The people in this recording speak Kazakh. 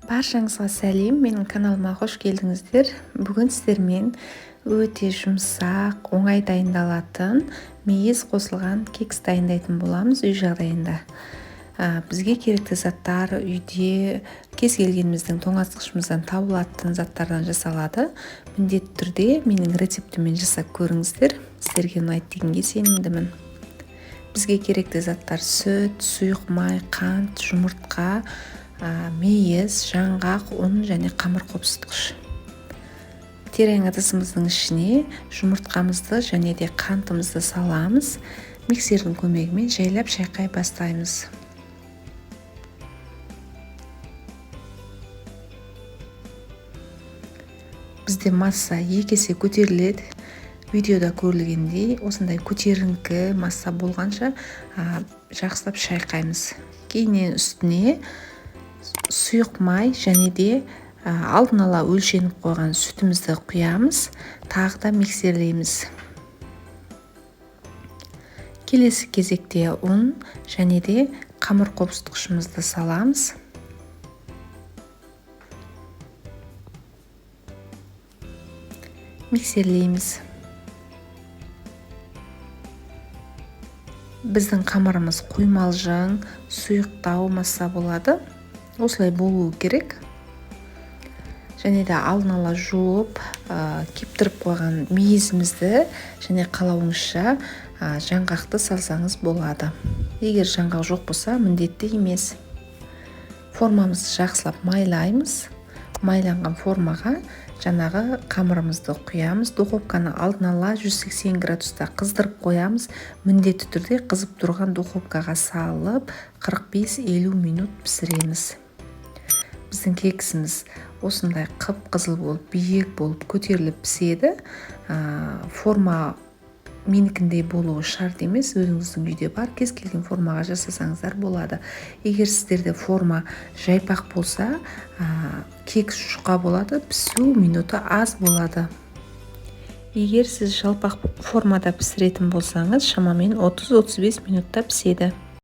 Баршаңызға сәлем, менің каналыма қош келдіңіздер. Бүгін сіздермен өте жұмсақ, оңай дайындалатын мейіз қосылған кекс дайындайтын боламыз үй жағдайында. Бізге керекті заттар үйде кез келгеніміздің тоңазытқышымыздан табылатын заттардан жасалады. Міндетті түрде менің рецептіммен жасап көріңіздер. Сіздерге ұнайды дегенге сенімдімін. Бізге керекті заттар сүт, сұйық май, қант, жұмыртқа, мейіз, жаңғақ, ұн және қамыр қопсытқыш. Терең ыдысымыздың ішіне жұмыртқамызды және де қантымызды саламыз. Миксердің көмегімен жайлап шайқай бастаймыз. Бізде масса 2 есе көтеріледі. Видеода көрілгендей осындай көтеріңкі масса болғанша жақсылап шайқаймыз. Кейіннен үстіне сұйық май және де алдын ала өлшеніп қойған сүтімізді құямыз, тағы да миксерлейміз. Келесі кезекте ұн және де қамыр қопсытқышымызды саламыз. Миксерлейміз. Біздің қамырымыз құймалжың, сұйықтау масса болады. Осылай болуы керек. Және де алдын ала жуып, кептіріп қойған мейізімізді және қалауыңызша жаңғақты салсаңыз болады. Егер жаңғақ жоқ болса, міндетті емес. Формамызды жақсылап майлаймыз. Майланған формаға жаңағы қамырымызды құямыз. Духовканы алдын ала 180 градуста қыздырып қоямыз. Міндетті түрде қызып тұрған духовкаға салып 45-50 минут пісіреміз. Біздің кексіміз осындай қып-қызыл болып, биік болып көтеріліп піседі. Форма менікіндей болуы шарт емес, өзіңіздің үйде бар кез келген формаға жасасаңыздар болады. Егер сіздерде форма жайпақ болса, кекс жұқа болады, пісу минуты аз болады. Егер сіз жалпақ формада пісіретін болсаңыз, шамамен 30-35 минутта піседі.